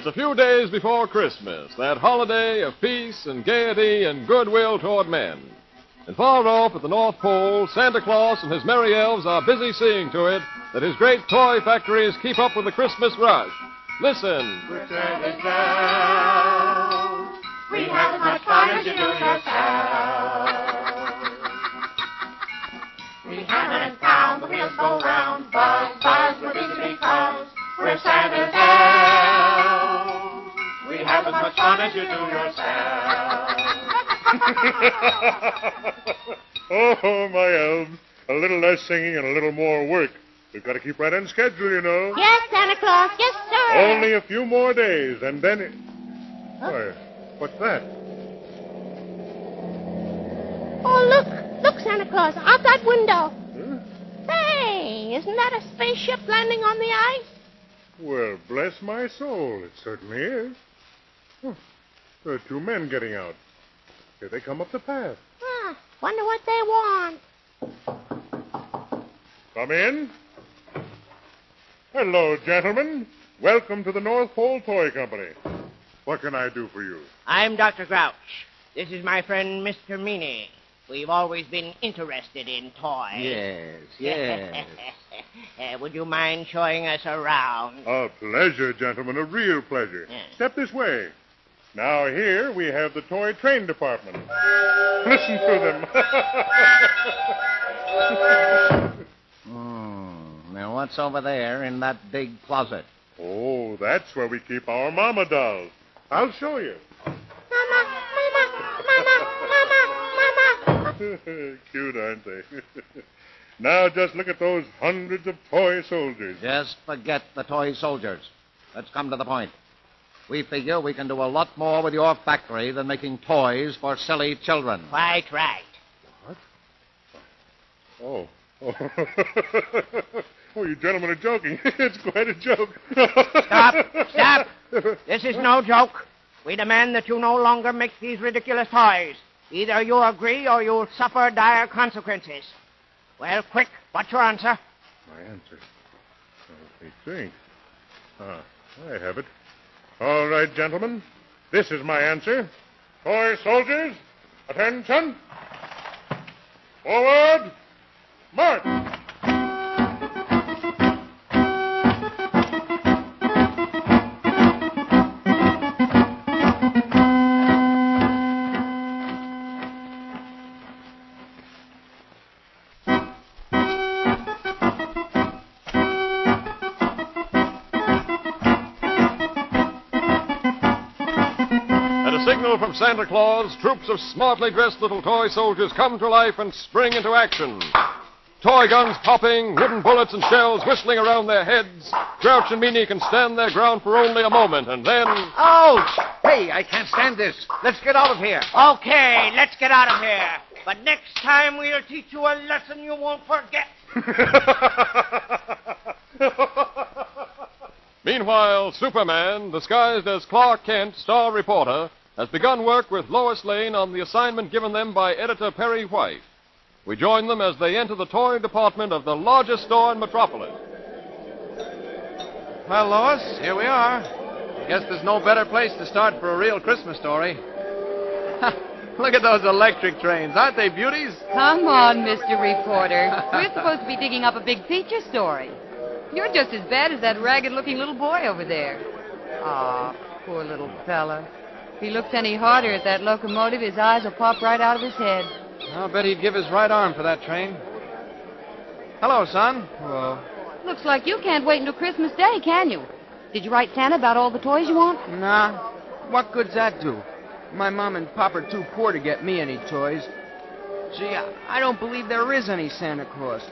a few days before Christmas, that holiday of peace and gaiety and goodwill toward men. And far off at the North Pole, Santa Claus and his merry elves are busy seeing to it that his great toy factories keep up with the Christmas rush. Listen. With service bells, we have as much fun as you do yourself. We hammer and pound, the wheels go round, buzz, buzz, we're busy because we're Santa's elves. We have as much fun as you do yourself. Oh, my elves. A little less singing and a little more work. We've got to keep right on schedule, you know. Yes, Santa Claus. Yes, sir. Only a few more days, and then it... Why, what's that? Oh, look. Look, Santa Claus, out that window. Huh? Hey, isn't that a spaceship landing on the ice? Well, bless my soul, it certainly is. Huh. There are two men getting out. Here they come up the path. Wonder what they want. Come in. Hello, gentlemen. Welcome to the North Pole Toy Company. What can I do for you? I'm Dr. Grouch. This is my friend, Mr. Meany. We've always been interested in toys. Yes. Would you mind showing us around? A pleasure, gentlemen, a real pleasure. Yeah. Step this way. Now, here we have the toy train department. Listen to them. Now, what's over there in that big closet? Oh, that's where we keep our mama dolls. I'll show you. Mama. Cute, aren't they? Now, just look at those hundreds of toy soldiers. Just forget the toy soldiers. Let's come to the point. We figure we can do a lot more with your factory than making toys for silly children. Quite right. What? Oh, you gentlemen are joking. It's quite a joke. Stop. This is no joke. We demand that you no longer make these ridiculous toys. Either you agree or you'll suffer dire consequences. Well, quick, what's your answer? My answer? Let me think. I have it. All right, gentlemen. This is my answer. Toy soldiers, attention. Forward. March. Signal from Santa Claus, troops of smartly dressed little toy soldiers come to life and spring into action. Toy guns popping, wooden bullets and shells whistling around their heads. Grouch and Meany can stand their ground for only a moment, and then... Ouch! Hey, I can't stand this. Let's get out of here. Okay, let's get out of here. But next time we'll teach you a lesson you won't forget. Meanwhile, Superman, disguised as Clark Kent, star reporter, has begun work with Lois Lane on the assignment given them by editor Perry White. We join them as they enter the toy department of the largest store in Metropolis. Well, Lois, here we are. Guess there's no better place to start for a real Christmas story. Look at those electric trains. Aren't they beauties? Come on, Mr. Reporter. We're supposed to be digging up a big feature story. You're just as bad as that ragged-looking little boy over there. Aw, poor little fella. If he looks any harder at that locomotive, his eyes will pop right out of his head. I'll bet he'd give his right arm for that train. Hello, son. Hello. Looks like you can't wait until Christmas Day, can you? Did you write Santa about all the toys you want? Nah. What good's that do? My mom and pop are too poor to get me any toys. Gee, I don't believe there is any Santa Claus.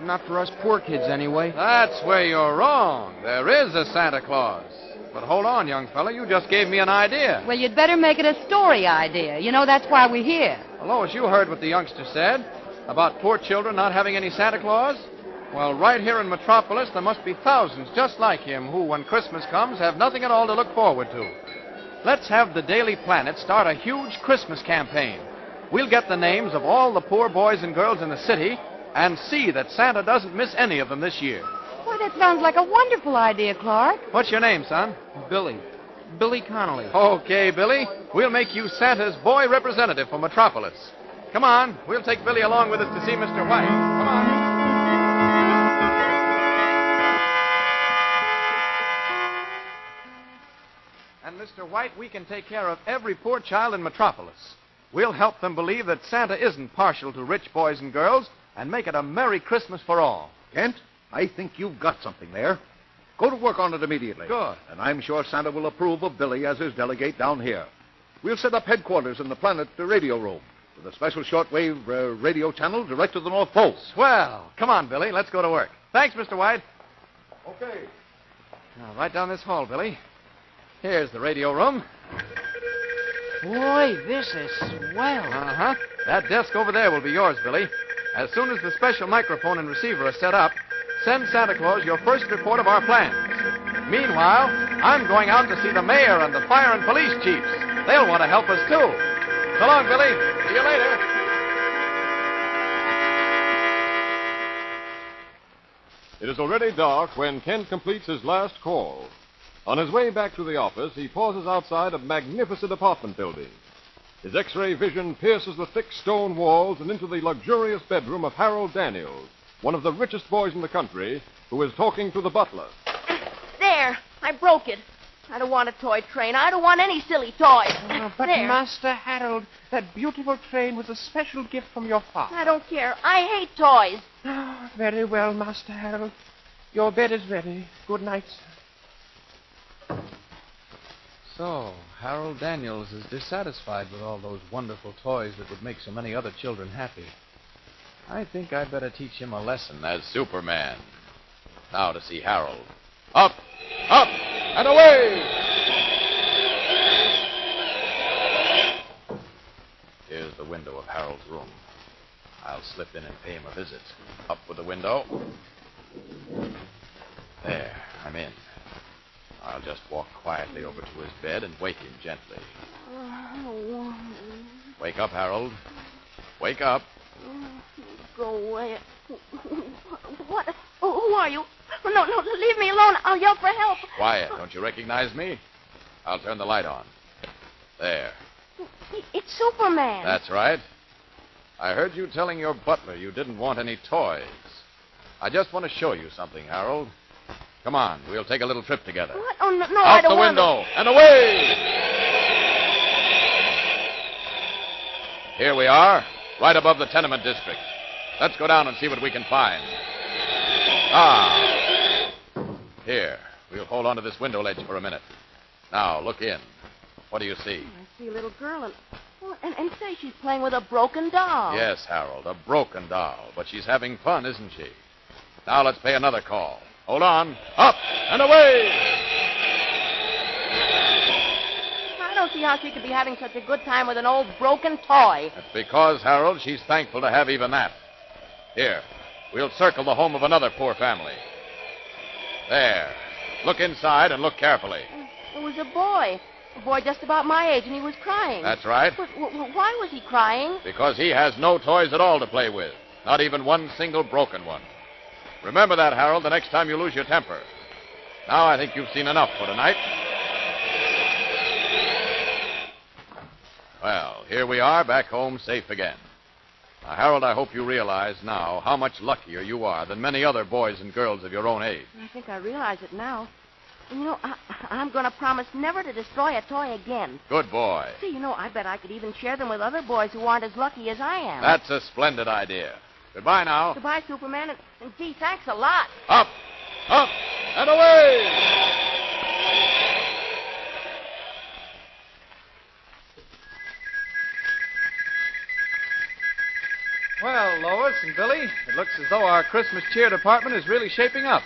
Not for us poor kids, anyway. That's where you're wrong. There is a Santa Claus. But hold on, young fella. You just gave me an idea. Well, you'd better make it a story idea. You know, that's why we're here. Well, Lois, you heard what the youngster said about poor children not having any Santa Claus. Well, right here in Metropolis, there must be thousands just like him who, when Christmas comes, have nothing at all to look forward to. Let's have the Daily Planet start a huge Christmas campaign. We'll get the names of all the poor boys and girls in the city and see that Santa doesn't miss any of them this year. Why, that sounds like a wonderful idea, Clark. What's your name, son? Billy. Billy Connolly. Okay, Billy. We'll make you Santa's boy representative for Metropolis. Come on. We'll take Billy along with us to see Mr. White. Come on. And, Mr. White, we can take care of every poor child in Metropolis. We'll help them believe that Santa isn't partial to rich boys and girls and make it a Merry Christmas for all. Kent, I think you've got something there. Go to work on it immediately. Good. And I'm sure Santa will approve of Billy as his delegate down here. We'll set up headquarters in the Planet radio room with a special shortwave radio channel direct to the North Pole. Swell. Come on, Billy. Let's go to work. Thanks, Mr. White. Okay. Now, right down this hall, Billy. Here's the radio room. Boy, this is swell. Uh-huh. That desk over there will be yours, Billy. As soon as the special microphone and receiver are set up, send Santa Claus your first report of our plans. Meanwhile, I'm going out to see the mayor and the fire and police chiefs. They'll want to help us, too. So long, Billy. See you later. It is already dark when Kent completes his last call. On his way back to the office, he pauses outside a magnificent apartment building. His X-ray vision pierces the thick stone walls and into the luxurious bedroom of Harold Daniels, one of the richest boys in the country, who is talking to the butler. There, I broke it. I don't want a toy train. I don't want any silly toys. But, there. Master Harold, that beautiful train was a special gift from your father. I don't care. I hate toys. Oh, very well, Master Harold. Your bed is ready. Good night, sir. So, Harold Daniels is dissatisfied with all those wonderful toys that would make so many other children happy. I think I'd better teach him a lesson as Superman. Now to see Harold. Up, up, and away! Here's the window of Harold's room. I'll slip in and pay him a visit. Up with the window. There, I'm in. I'll just walk quietly over to his bed and wake him gently. Wake up, Harold. Wake up. Go away. What? Who are you? No, leave me alone. I'll yell for help. Quiet. Don't you recognize me? I'll turn the light on. There. It's Superman. That's right. I heard you telling your butler you didn't want any toys. I just want to show you something, Harold. Come on, we'll take a little trip together. What? Oh, no, I Out don't the want window and away! Here we are, right above the tenement district. Let's go down and see what we can find. Ah. Here, we'll hold on to this window ledge for a minute. Now, look in. What do you see? I see a little girl and say she's playing with a broken doll. Yes, Harold, a broken doll. But she's having fun, isn't she? Now let's pay another call. Hold on. Up and away! I don't see how she could be having such a good time with an old broken toy. That's because, Harold, she's thankful to have even that. Here, we'll circle the home of another poor family. There. Look inside and look carefully. It was a boy just about my age, and he was crying. That's right. But why was he crying? Because he has no toys at all to play with. Not even one single broken one. Remember that, Harold, the next time you lose your temper. Now I think you've seen enough for tonight. Well, here we are, back home safe again. Now, Harold, I hope you realize now how much luckier you are than many other boys and girls of your own age. I think I realize it now. And, I'm going to promise never to destroy a toy again. Good boy. See, I bet I could even share them with other boys who aren't as lucky as I am. That's a splendid idea. Goodbye now. Goodbye, Superman, and gee, thanks a lot. Up, up, and away! Well, Lois and Billy, it looks as though our Christmas cheer department is really shaping up.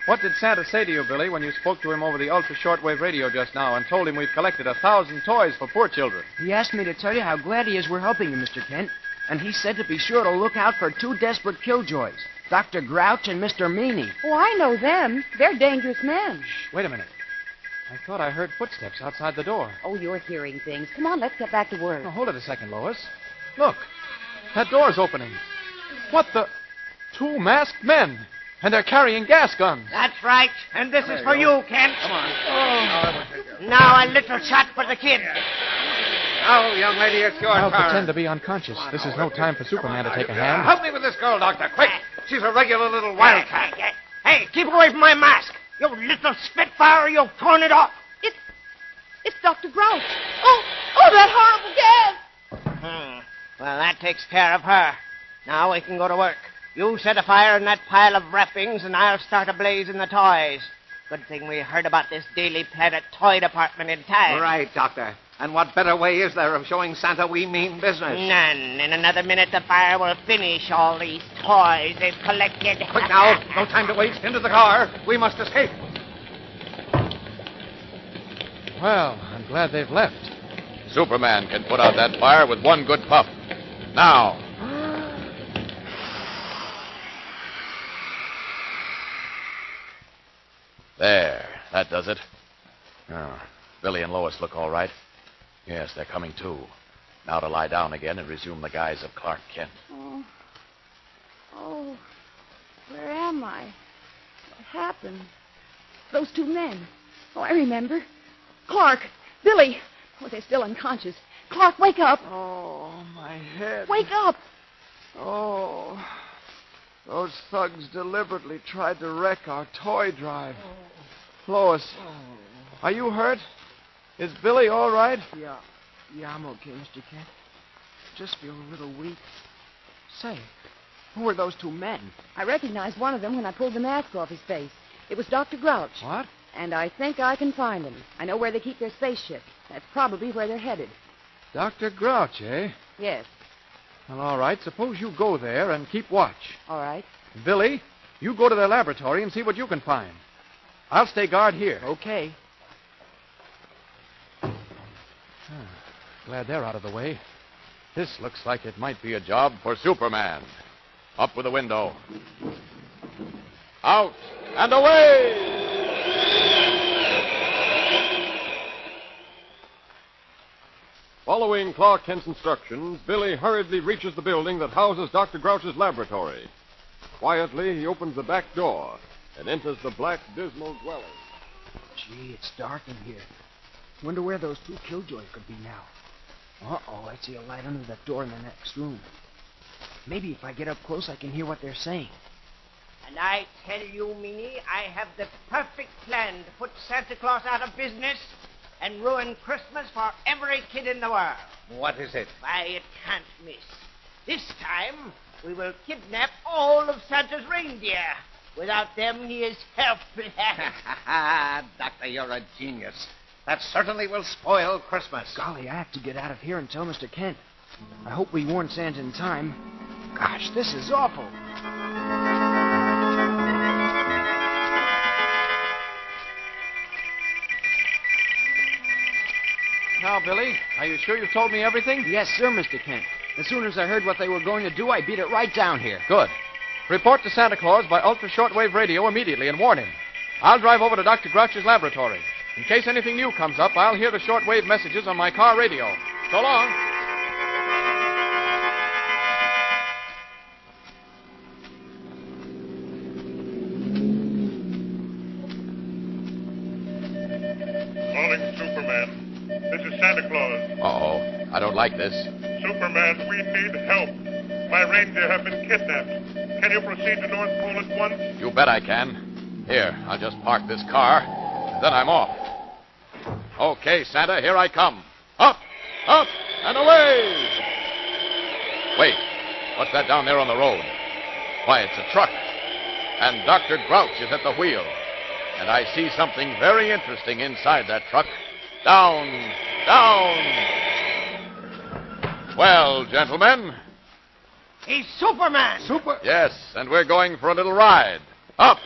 What did Santa say to you, Billy, when you spoke to him over the ultra-shortwave radio just now and told him we've collected 1,000 toys for poor children? He asked me to tell you how glad he is we're helping you, Mr. Kent. And he said to be sure to look out for 2 desperate killjoys, Dr. Grouch and Mr. Meany. Oh, I know them. They're dangerous men. Wait a minute. I thought I heard footsteps outside the door. Oh, you're hearing things. Come on, let's get back to work. Now, hold it a second, Lois. Look, that door's opening. What the... 2 masked men. And they're carrying gas guns. That's right. And this is for you, Kent. Come on. Now a little shot for the kid. Now, young lady, it's your I'll turn. pretend to be unconscious. This is no time for Superman to take a hand. Help me with this girl, Doctor. Quick. She's a regular little wildcat. Hey, keep away from my mask. You little spitfire, you've torn it off. It's Dr. Grouch. Oh, that horrible gas. Well, that takes care of her. Now we can go to work. You set a fire in that pile of wrappings, and I'll start a blaze in the toys. Good thing we heard about this Daily Planet toy department in time. Right, Doctor. And what better way is there of showing Santa we mean business? None. In another minute, the fire will finish all these toys they've collected. Quick now. No time to waste. Into the car. We must escape. Well, I'm glad they've left. Superman can put out that fire with one good puff. Now. There. That does it. Oh, Billy and Lois look all right. Yes, they're coming too. Now to lie down again and resume the guise of Clark Kent. Oh, where am I? What happened? Those two men. Oh, I remember. Clark, Billy. Oh, they're still unconscious. Clark, wake up. Oh, my head. Wake up. Oh. Those thugs deliberately tried to wreck our toy drive. Lois, are you hurt? Is Billy all right? Yeah, I'm okay, Mr. Kent. Just feel a little weak. Say, who were those two men? I recognized one of them when I pulled the mask off his face. It was Dr. Grouch. What? And I think I can find him. I know where they keep their spaceship. That's probably where they're headed. Dr. Grouch, eh? Yes. Well, all right. Suppose you go there and keep watch. All right. Billy, you go to their laboratory and see what you can find. I'll stay guard here. Okay. Glad they're out of the way. This looks like it might be a job for Superman. Up with the window. Out and away! Following Clark Kent's instructions, Billy hurriedly reaches the building that houses Dr. Grouch's laboratory. Quietly, he opens the back door and enters the black, dismal dwelling. Gee, it's dark in here. Wonder where those two killjoys could be now. Uh-oh, I see a light under that door in the next room. Maybe if I get up close, I can hear what they're saying. And I tell you, Meanie, I have the perfect plan to put Santa Claus out of business and ruin Christmas for every kid in the world. What is it? Why, it can't miss. This time, we will kidnap all of Santa's reindeer. Without them, he is helpless. Doctor, you're a genius. That certainly will spoil Christmas. Golly, I have to get out of here and tell Mr. Kent. I hope we warn Santa in time. Gosh, this is awful. Now, Billy, are you sure you've told me everything? Yes, sir, Mr. Kent. As soon as I heard what they were going to do, I beat it right down here. Good. Report to Santa Claus by ultra-shortwave radio immediately and warn him. I'll drive over to Dr. Grouch's laboratory. In case anything new comes up, I'll hear the shortwave messages on my car radio. So long. Calling Superman. This is Santa Claus. Uh-oh. I don't like this. Superman, we need help. My reindeer have been kidnapped. Can you proceed to North Pole at once? You bet I can. Here, I'll just park this car, and then I'm off. Okay, Santa, here I come. Up, up, and away! Wait, what's that down there on the road? Why, it's a truck. And Dr. Grouch is at the wheel. And I see something very interesting inside that truck. Down, down. Well, gentlemen. He's Superman. Yes, and we're going for a little ride. Up,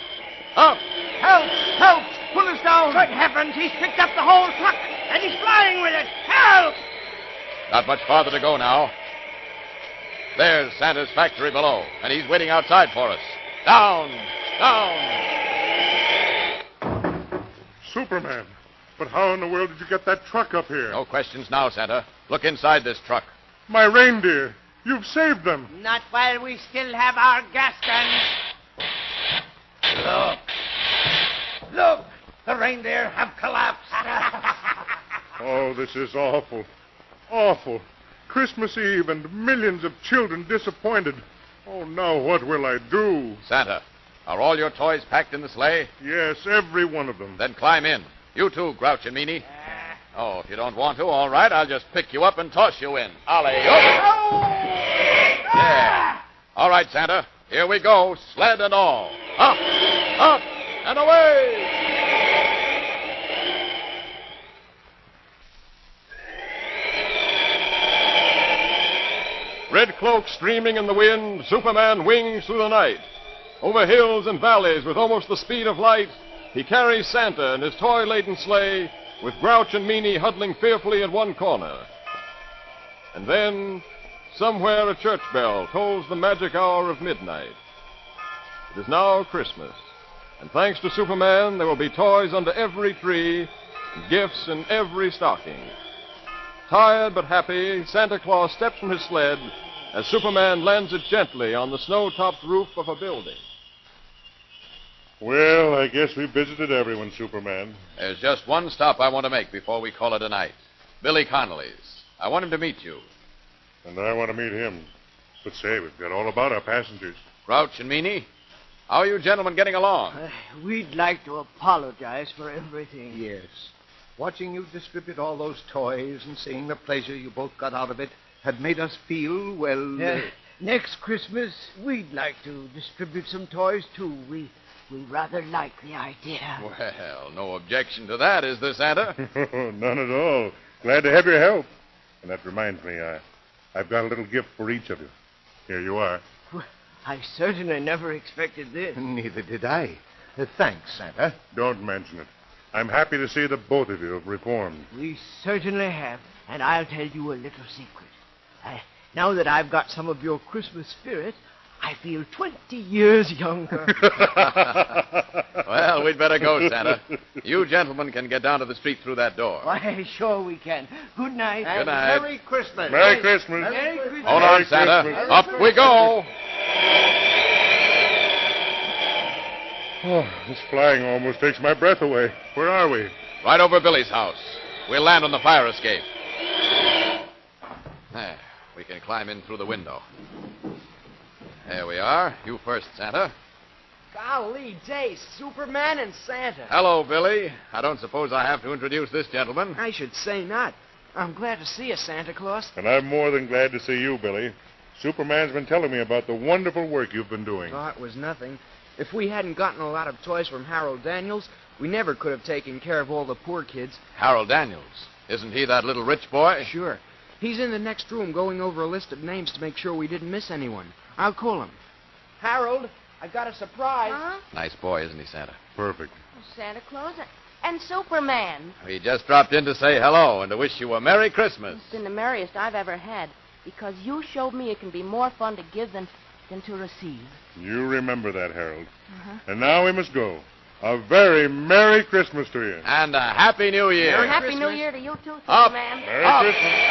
up. Help, help. Pull us down. Good heavens, he's picked up the whole truck, and he's flying with it. Help! Not much farther to go now. There's Santa's factory below, and he's waiting outside for us. Down, down. Superman. But how in the world did you get that truck up here? No questions now, Santa. Look inside this truck. My reindeer. You've saved them. Not while we still have our gas guns. Look. The reindeer have collapsed. Oh, this is awful. Awful. Christmas Eve and millions of children disappointed. Oh, now what will I do? Santa, are all your toys packed in the sleigh? Yes, every one of them. Then climb in. You too, Grouch and Meanie. Oh, if you don't want to, all right, I'll just pick you up and toss you in. Alley-oop! Yeah. All right, Santa, here we go, sled and all. Up, up, and away! Red cloak streaming in the wind, Superman wings through the night. Over hills and valleys with almost the speed of light, he carries Santa in his toy-laden sleigh, with Grouch and Meanie huddling fearfully in one corner. And then, somewhere a church bell tolls the magic hour of midnight. It is now Christmas, and thanks to Superman, there will be toys under every tree and gifts in every stocking. Tired but happy, Santa Claus steps from his sled as Superman lands it gently on the snow-topped roof of a building. Well, I guess we visited everyone, Superman. There's just one stop I want to make before we call it a night. Billy Connolly's. I want him to meet you. And I want to meet him. But say, we've got all about our passengers. Grouch and Meanie, how are you gentlemen getting along? We'd like to apologize for everything. Yes. Watching you distribute all those toys and seeing the pleasure you both got out of it had made us feel, well... Next Christmas, we'd like to distribute some toys, too. We rather like the idea. Well, no objection to that, is there, Santa? None at all. Glad to have your help. And that reminds me, I've got a little gift for each of you. Here you are. Well, I certainly never expected this. Neither did I. Thanks, Santa. Don't mention it. I'm happy to see that both of you have reformed. We certainly have. And I'll tell you a little secret. Now that I've got some of your Christmas spirit, I feel 20 years younger. Well, we'd better go, Santa. You gentlemen can get down to the street through that door. Why, sure we can. Good night. Good night. Merry Christmas. Merry Christmas. Merry Christmas. Hold on, Santa. Christmas. Up we go. Oh, this flying almost takes my breath away. Where are we? Right over Billy's house. We'll land on the fire escape. There. We can climb in through the window. There we are. You first, Santa. Golly days, Superman and Santa. Hello, Billy. I don't suppose I have to introduce this gentleman. I should say not. I'm glad to see you, Santa Claus. And I'm more than glad to see you, Billy. Superman's been telling me about the wonderful work you've been doing. Oh, it was nothing. If we hadn't gotten a lot of toys from Harold Daniels, we never could have taken care of all the poor kids. Harold Daniels. Isn't he that little rich boy? Sure. He's in the next room going over a list of names to make sure we didn't miss anyone. I'll call him. Harold, I got a surprise. Huh? Nice boy, isn't he, Santa? Perfect. Santa Claus and Superman. He just dropped in to say hello and to wish you a Merry Christmas. It's been the merriest I've ever had because you showed me it can be more fun to give than to receive. You remember that, Harold. And now we must go. A very Merry Christmas to you. And a Happy New Year. Happy New Year to you too, Up. Superman. Merry Up. Christmas.